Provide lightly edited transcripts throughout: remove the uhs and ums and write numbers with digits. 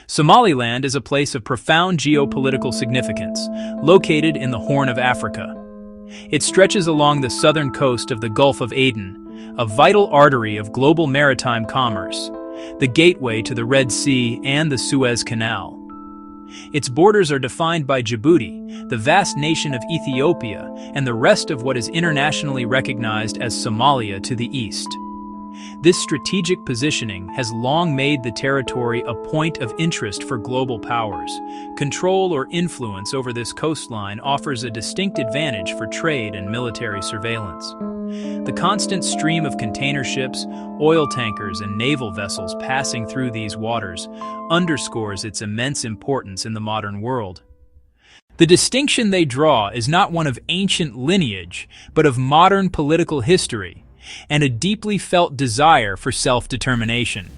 Somaliland is a place of profound geopolitical significance, located in the Horn of Africa. It stretches along the southern coast of the Gulf of Aden, a vital artery of global maritime commerce, the gateway to the Red Sea and the Suez Canal. Its borders are defined by Djibouti, the vast nation of Ethiopia, and the rest of what is internationally recognized as Somalia to the east. This strategic positioning has long made the territory a point of interest for global powers. Control or influence over this coastline offers a distinct advantage for trade and military surveillance. The constant stream of container ships, oil tankers, and naval vessels passing through these waters underscores its immense importance in the modern world. The distinction they draw is not one of ancient lineage, but of modern political history, and a deeply felt desire for self-determination.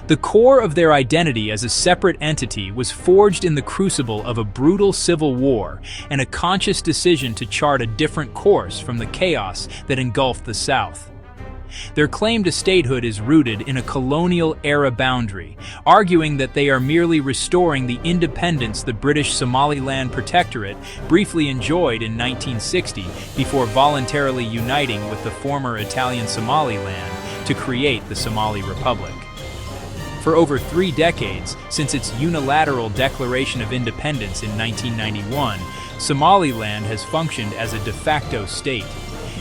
The core of their identity as a separate entity was forged in the crucible of a brutal civil war and a conscious decision to chart a different course from the chaos that engulfed the South. Their claim to statehood is rooted in a colonial-era boundary, arguing that they are merely restoring the independence the British Somaliland Protectorate briefly enjoyed in 1960 before voluntarily uniting with the former Italian Somaliland to create the Somali Republic. For over 3 decades, since its unilateral declaration of independence in 1991, Somaliland has functioned as a de facto state.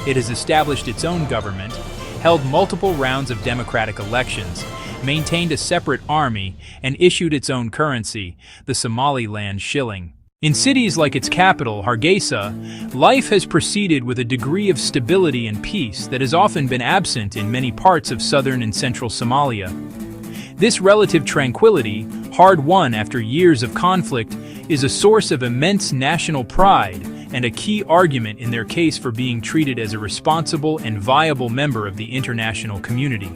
It has established its own government, held multiple rounds of democratic elections, maintained a separate army, and issued its own currency, the Somaliland shilling. In cities like its capital, Hargeisa, life has proceeded with a degree of stability and peace that has often been absent in many parts of southern and central Somalia. This relative tranquility, hard-won after years of conflict, is a source of immense national pride and a key argument in their case for being treated as a responsible and viable member of the international community.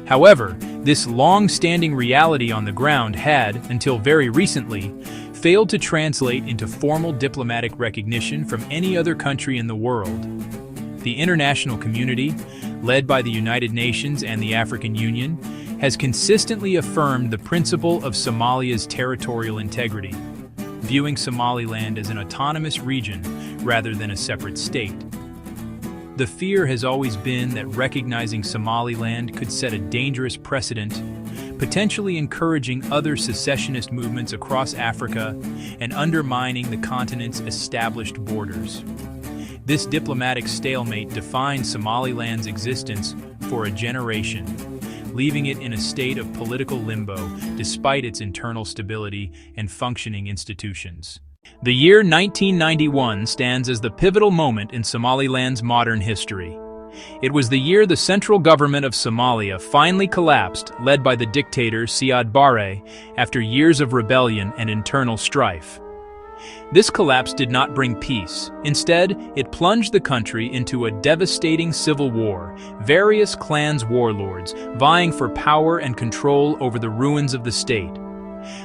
However, this long-standing reality on the ground had, until very recently, failed to translate into formal diplomatic recognition from any other country in the world. The international community, led by the United Nations and the African Union, has consistently affirmed the principle of Somalia's territorial integrity, viewing Somaliland as an autonomous region rather than a separate state. The fear has always been that recognizing Somaliland could set a dangerous precedent, potentially encouraging other secessionist movements across Africa and undermining the continent's established borders. This diplomatic stalemate defined Somaliland's existence for a generation, leaving it in a state of political limbo despite its internal stability and functioning institutions. The year 1991 stands as the pivotal moment in Somaliland's modern history. It was the year the central government of Somalia finally collapsed, led by the dictator Siad Barre, after years of rebellion and internal strife. This collapse did not bring peace. Instead, it plunged the country into a devastating civil war, various clans' warlords vying for power and control over the ruins of the state.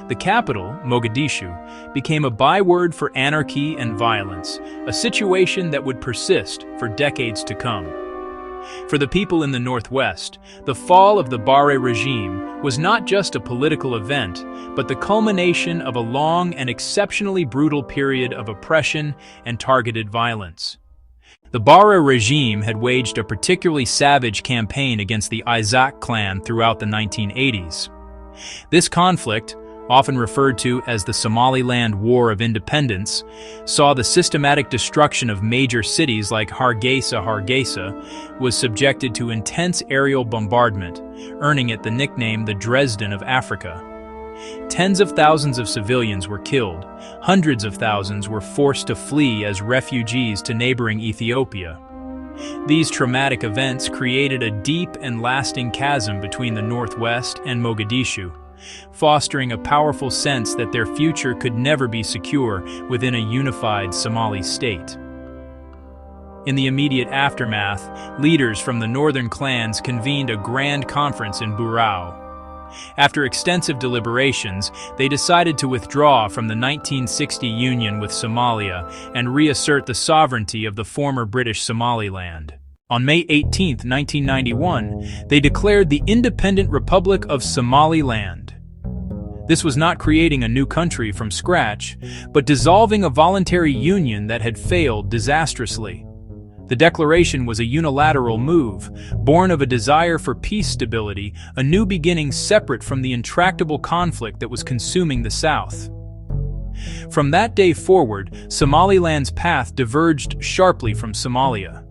The capital, Mogadishu, became a byword for anarchy and violence, a situation that would persist for decades to come. For the people in the Northwest, the fall of the Barre regime was not just a political event, but the culmination of a long and exceptionally brutal period of oppression and targeted violence. The Barre regime had waged a particularly savage campaign against the Isaac clan throughout the 1980s. This conflict, often referred to as the Somaliland War of Independence, saw the systematic destruction of major cities like Hargeisa was subjected to intense aerial bombardment, earning it the nickname the Dresden of Africa. Tens of thousands of civilians were killed, hundreds of thousands were forced to flee as refugees to neighboring Ethiopia. These traumatic events created a deep and lasting chasm between the Northwest and Mogadishu, fostering a powerful sense that their future could never be secure within a unified Somali state. In the immediate aftermath, leaders from the northern clans convened a grand conference in Burao. After extensive deliberations, they decided to withdraw from the 1960 union with Somalia and reassert the sovereignty of the former British Somaliland. On May 18, 1991, they declared the Independent Republic of Somaliland. This was not creating a new country from scratch, but dissolving a voluntary union that had failed disastrously. The declaration was a unilateral move, born of a desire for peace stability, a new beginning separate from the intractable conflict that was consuming the South. From that day forward, Somaliland's path diverged sharply from Somalia.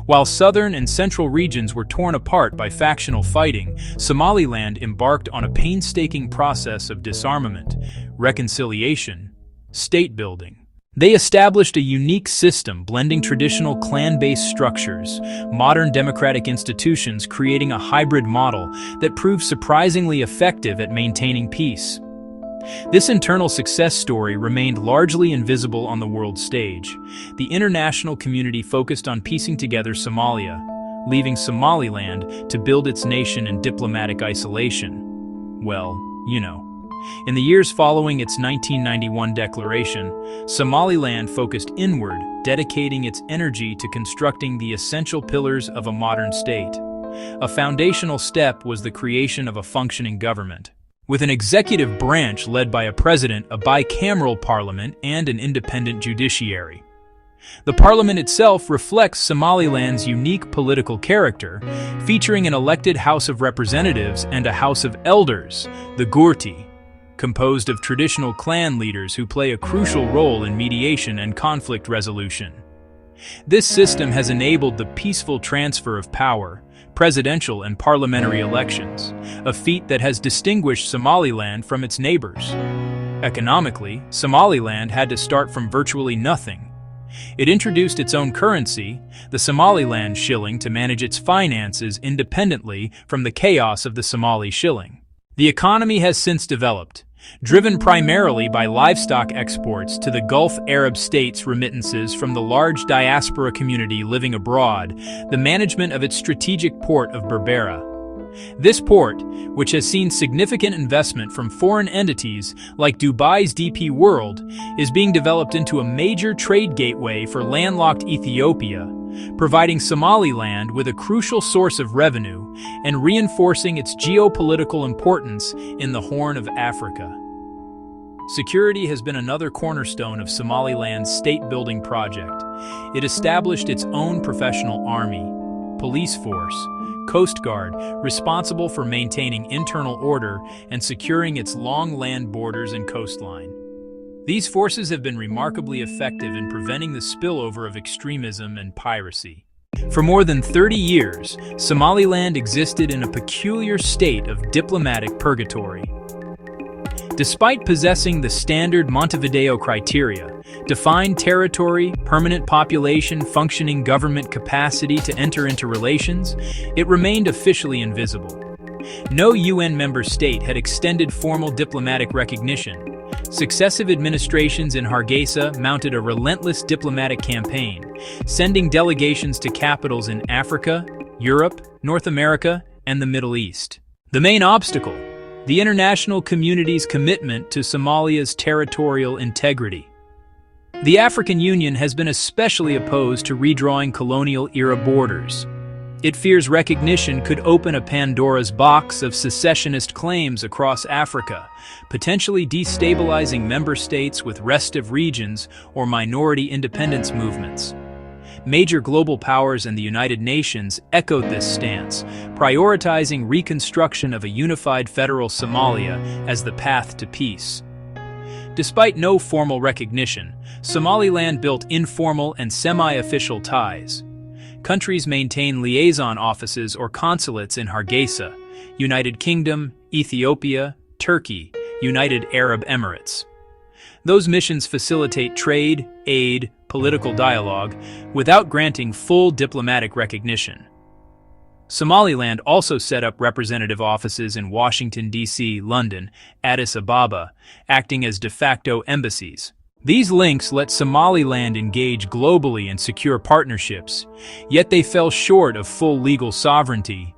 While southern and central regions were torn apart by factional fighting, Somaliland embarked on a painstaking process of disarmament, reconciliation, state building. They established a unique system blending traditional clan-based structures, modern democratic institutions, creating a hybrid model that proved surprisingly effective at maintaining peace. This internal success story remained largely invisible on the world stage. The international community focused on piecing together Somalia, leaving Somaliland to build its nation in diplomatic isolation. Well, you know. In the years following its 1991 declaration, Somaliland focused inward, dedicating its energy to constructing the essential pillars of a modern state. A foundational step was the creation of a functioning government, with an executive branch led by a president, a bicameral parliament, and an independent judiciary. The parliament itself reflects Somaliland's unique political character, featuring an elected House of Representatives and a House of Elders, the Gurti, composed of traditional clan leaders who play a crucial role in mediation and conflict resolution. This system has enabled the peaceful transfer of power, presidential and parliamentary elections, a feat that has distinguished Somaliland from its neighbors. Economically, Somaliland had to start from virtually nothing. It introduced its own currency, the Somaliland shilling, to manage its finances independently from the chaos of the Somali shilling. The economy has since developed, driven primarily by livestock exports to the Gulf Arab states, remittances from the large diaspora community living abroad, the management of its strategic port of Berbera. This port, which has seen significant investment from foreign entities like Dubai's DP World, is being developed into a major trade gateway for landlocked Ethiopia, providing Somaliland with a crucial source of revenue and reinforcing its geopolitical importance in the Horn of Africa. Security has been another cornerstone of Somaliland's state-building project. It established its own professional army, police force, Coast Guard, responsible for maintaining internal order and securing its long land borders and coastline. These forces have been remarkably effective in preventing the spillover of extremism and piracy. For more than 30 years, Somaliland existed in a peculiar state of diplomatic purgatory. Despite possessing the standard Montevideo criteria, defined territory, permanent population, functioning government capacity to enter into relations, it remained officially invisible. No UN member state had extended formal diplomatic recognition. Successive administrations in Hargeisa mounted a relentless diplomatic campaign, sending delegations to capitals in Africa, Europe, North America, and the Middle East. The main obstacle: the international community's commitment to Somalia's territorial integrity. The African Union has been especially opposed to redrawing colonial-era borders. It fears recognition could open a Pandora's box of secessionist claims across Africa, potentially destabilizing member states with restive regions or minority independence movements. Major global powers and the United Nations echoed this stance, prioritizing reconstruction of a unified federal Somalia as the path to peace. Despite no formal recognition, Somaliland built informal and semi-official ties. Countries maintain liaison offices or consulates in Hargeisa, United Kingdom, Ethiopia, Turkey, United Arab Emirates. Those missions facilitate trade, aid, political dialogue, without granting full diplomatic recognition. Somaliland also set up representative offices in Washington, D.C., London, Addis Ababa, acting as de facto embassies. These links let Somaliland engage globally in secure partnerships, yet they fell short of full legal sovereignty.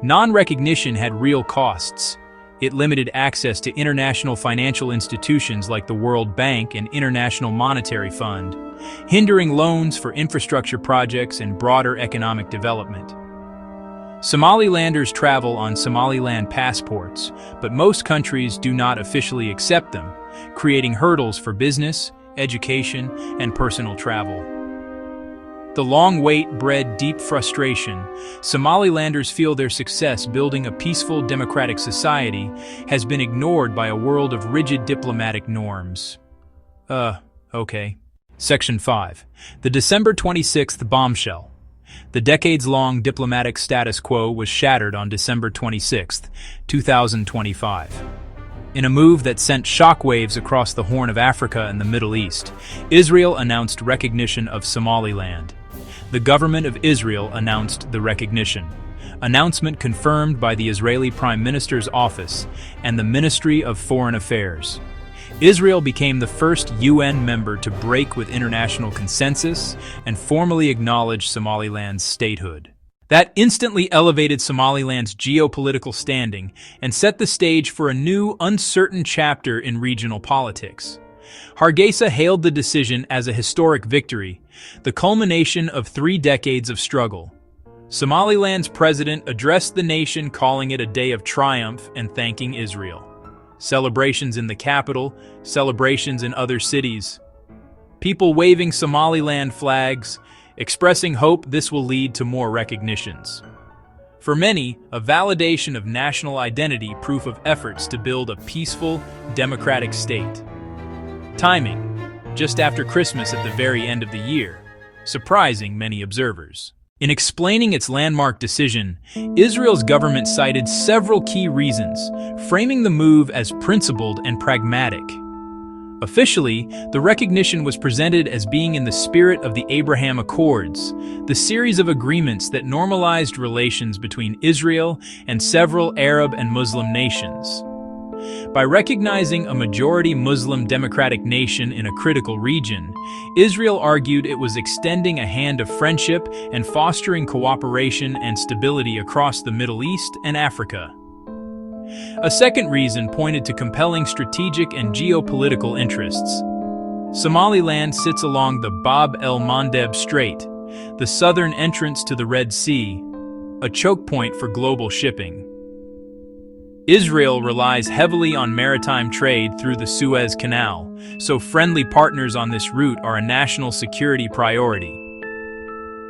Non-recognition had real costs. It limited access to international financial institutions like the World Bank and International Monetary Fund, hindering loans for infrastructure projects and broader economic development. Somalilanders travel on Somaliland passports, but most countries do not officially accept them, creating hurdles for business, education, and personal travel. The long wait bred deep frustration. Somalilanders feel their success building a peaceful, democratic society has been ignored by a world of rigid diplomatic norms. Okay. Section 5. The December 26th bombshell. The decades-long diplomatic status quo was shattered on December 26, 2025. In a move that sent shockwaves across the Horn of Africa and the Middle East, Israel announced recognition of Somaliland. The government of Israel announced the recognition. Announcement confirmed by the Israeli Prime Minister's office and the Ministry of Foreign Affairs. Israel became the first UN member to break with international consensus and formally acknowledge Somaliland's statehood. That instantly elevated Somaliland's geopolitical standing and set the stage for a new, uncertain chapter in regional politics. Hargeisa hailed the decision as a historic victory, the culmination of 3 decades of struggle. Somaliland's president addressed the nation, calling it a day of triumph and thanking Israel. Celebrations in the capital, celebrations in other cities. People waving Somaliland flags, expressing hope this will lead to more recognitions. For many, a validation of national identity, proof of efforts to build a peaceful, democratic state. Timing, just after Christmas at the very end of the year, surprising many observers. In explaining its landmark decision, Israel's government cited several key reasons, framing the move as principled and pragmatic. Officially, the recognition was presented as being in the spirit of the Abraham Accords, the series of agreements that normalized relations between Israel and several Arab and Muslim nations. By recognizing a majority Muslim democratic nation in a critical region, Israel argued it was extending a hand of friendship and fostering cooperation and stability across the Middle East and Africa. A second reason pointed to compelling strategic and geopolitical interests. Somaliland sits along the Bab el-Mandeb Strait, the southern entrance to the Red Sea, a choke point for global shipping. Israel relies heavily on maritime trade through the Suez Canal, so friendly partners on this route are a national security priority.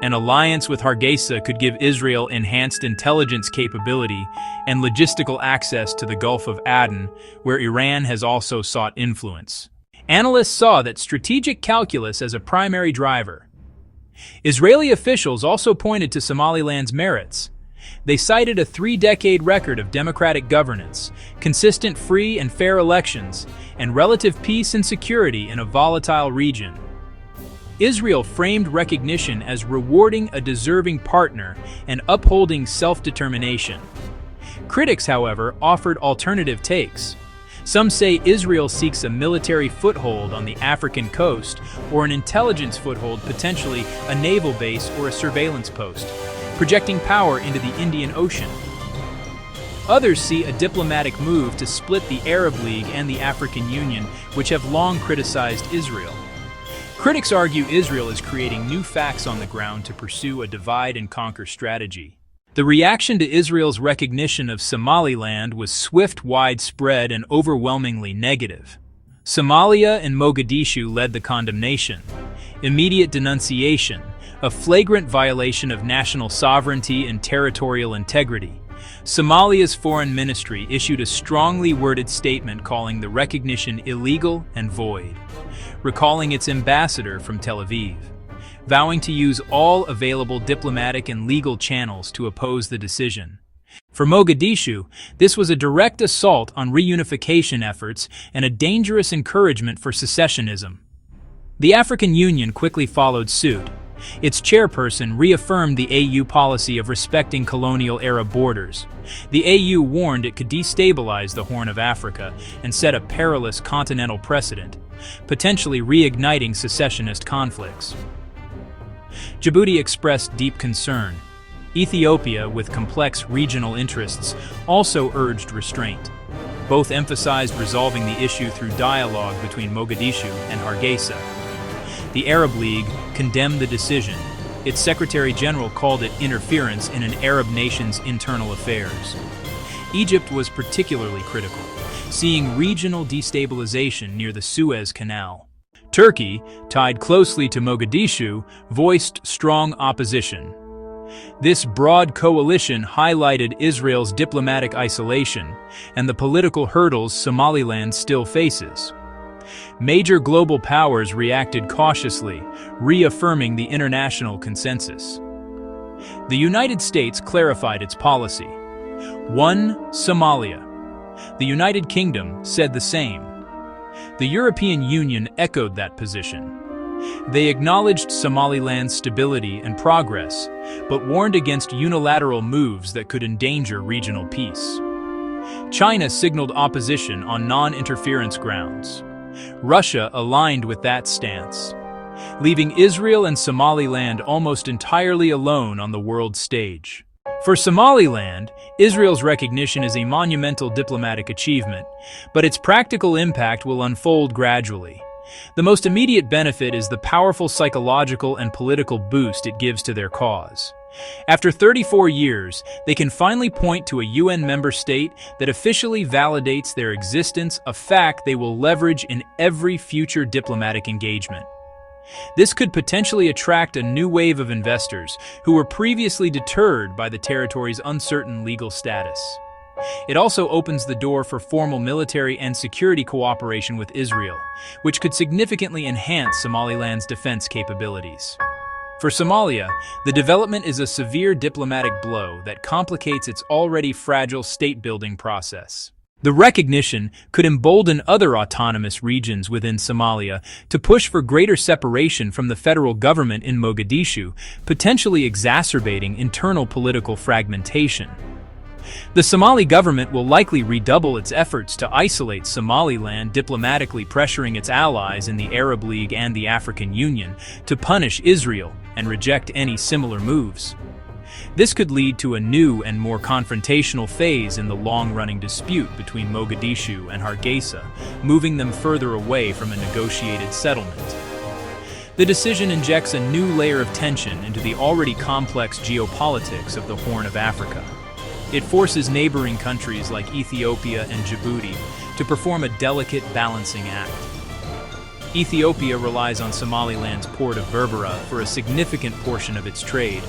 An alliance with Hargeisa could give Israel enhanced intelligence capability and logistical access to the Gulf of Aden, where Iran has also sought influence. Analysts saw that strategic calculus as a primary driver. Israeli officials also pointed to Somaliland's merits. They cited a 3-decade record of democratic governance, consistent free and fair elections, and relative peace and security in a volatile region. Israel framed recognition as rewarding a deserving partner and upholding self-determination. Critics, however, offered alternative takes. Some say Israel seeks a military foothold on the African coast or an intelligence foothold, potentially a naval base or a surveillance post, projecting power into the Indian Ocean. Others see a diplomatic move to split the Arab League and the African Union, which have long criticized Israel. Critics argue Israel is creating new facts on the ground to pursue a divide-and-conquer strategy. The reaction to Israel's recognition of Somaliland was swift, widespread, and overwhelmingly negative. Somalia and Mogadishu led the condemnation. Immediate denunciation, a flagrant violation of national sovereignty and territorial integrity. Somalia's foreign ministry issued a strongly worded statement calling the recognition illegal and void, recalling its ambassador from Tel Aviv, vowing to use all available diplomatic and legal channels to oppose the decision. For Mogadishu, this was a direct assault on reunification efforts and a dangerous encouragement for secessionism. The African Union quickly followed suit. Its chairperson reaffirmed the AU policy of respecting colonial-era borders. The AU warned it could destabilize the Horn of Africa and set a perilous continental precedent, potentially reigniting secessionist conflicts. Djibouti expressed deep concern. Ethiopia, with complex regional interests, also urged restraint. Both emphasized resolving the issue through dialogue between Mogadishu and Hargeisa. The Arab League condemned the decision, Its Secretary General called it interference in an Arab nation's internal affairs. Egypt was particularly critical, seeing regional destabilization near the Suez Canal. Turkey, tied closely to Mogadishu, voiced strong opposition. This broad coalition highlighted Israel's diplomatic isolation and the political hurdles Somaliland still faces. Major global powers reacted cautiously, reaffirming the international consensus. The United States clarified its policy. 1. Somalia. The United Kingdom said the same. The European Union echoed that position. They acknowledged Somaliland's stability and progress, but warned against unilateral moves that could endanger regional peace. China signaled opposition on non-interference grounds. Russia aligned with that stance, leaving Israel and Somaliland almost entirely alone on the world stage. For Somaliland, Israel's recognition is a monumental diplomatic achievement, but its practical impact will unfold gradually. The most immediate benefit is the powerful psychological and political boost it gives to their cause. After 34 years, they can finally point to a UN member state that officially validates their existence, a fact they will leverage in every future diplomatic engagement. This could potentially attract a new wave of investors who were previously deterred by the territory's uncertain legal status. It also opens the door for formal military and security cooperation with Israel, which could significantly enhance Somaliland's defense capabilities. For Somalia, the development is a severe diplomatic blow that complicates its already fragile state-building process. The recognition could embolden other autonomous regions within Somalia to push for greater separation from the federal government in Mogadishu, potentially exacerbating internal political fragmentation. The Somali government will likely redouble its efforts to isolate Somaliland, diplomatically pressuring its allies in the Arab League and the African Union to punish Israel and reject any similar moves. This could lead to a new and more confrontational phase in the long-running dispute between Mogadishu and Hargeisa, moving them further away from a negotiated settlement. The decision injects a new layer of tension into the already complex geopolitics of the Horn of Africa. It forces neighboring countries like Ethiopia and Djibouti to perform a delicate balancing act. Ethiopia relies on Somaliland's port of Berbera for a significant portion of its trade,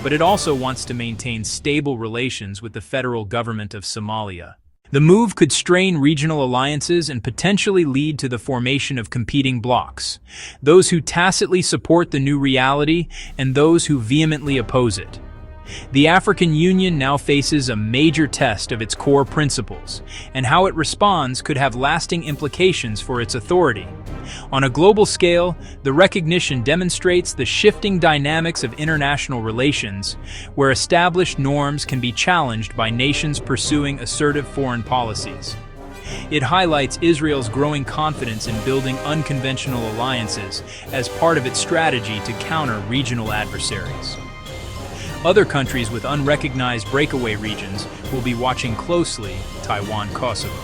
but it also wants to maintain stable relations with the federal government of Somalia. The move could strain regional alliances and potentially lead to the formation of competing blocs, those who tacitly support the new reality and those who vehemently oppose it. The African Union now faces a major test of its core principles, and how it responds could have lasting implications for its authority. On a global scale, the recognition demonstrates the shifting dynamics of international relations, where established norms can be challenged by nations pursuing assertive foreign policies. It highlights Israel's growing confidence in building unconventional alliances as part of its strategy to counter regional adversaries. Other countries with unrecognized breakaway regions will be watching closely Taiwan, Kosovo.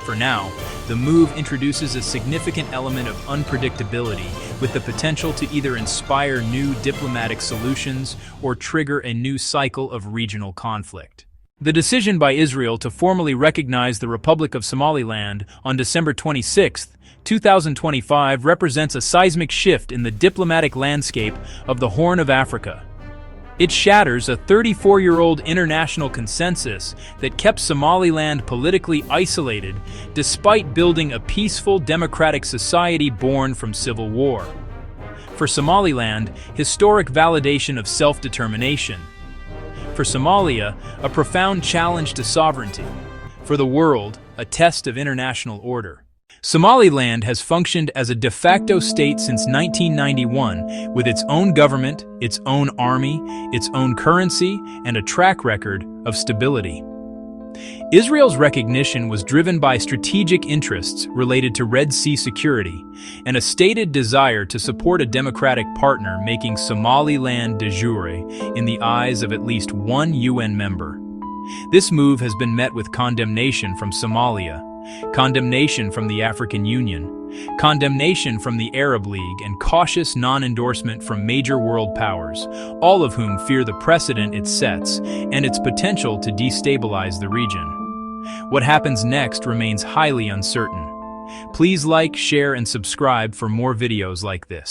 For now, the move introduces a significant element of unpredictability, with the potential to either inspire new diplomatic solutions or trigger a new cycle of regional conflict. The decision by Israel to formally recognize the Republic of Somaliland on December 26, 2025 represents a seismic shift in the diplomatic landscape of the Horn of Africa. It shatters a 34-year-old international consensus that kept Somaliland politically isolated despite building a peaceful democratic society born from civil war. For Somaliland, historic validation of self-determination. For Somalia, a profound challenge to sovereignty. For the world, a test of international order. Somaliland has functioned as a de facto state since 1991, with its own government, its own army, its own currency, and a track record of stability. Israel's recognition was driven by strategic interests related to Red Sea security and a stated desire to support a democratic partner, making Somaliland de jure in the eyes of at least one UN member. This move has been met with condemnation from Somalia, condemnation from the African Union, condemnation from the Arab League, and cautious non-endorsement from major world powers, all of whom fear the precedent it sets and its potential to destabilize the region. What happens next remains highly uncertain. Please like, share, and subscribe for more videos like this.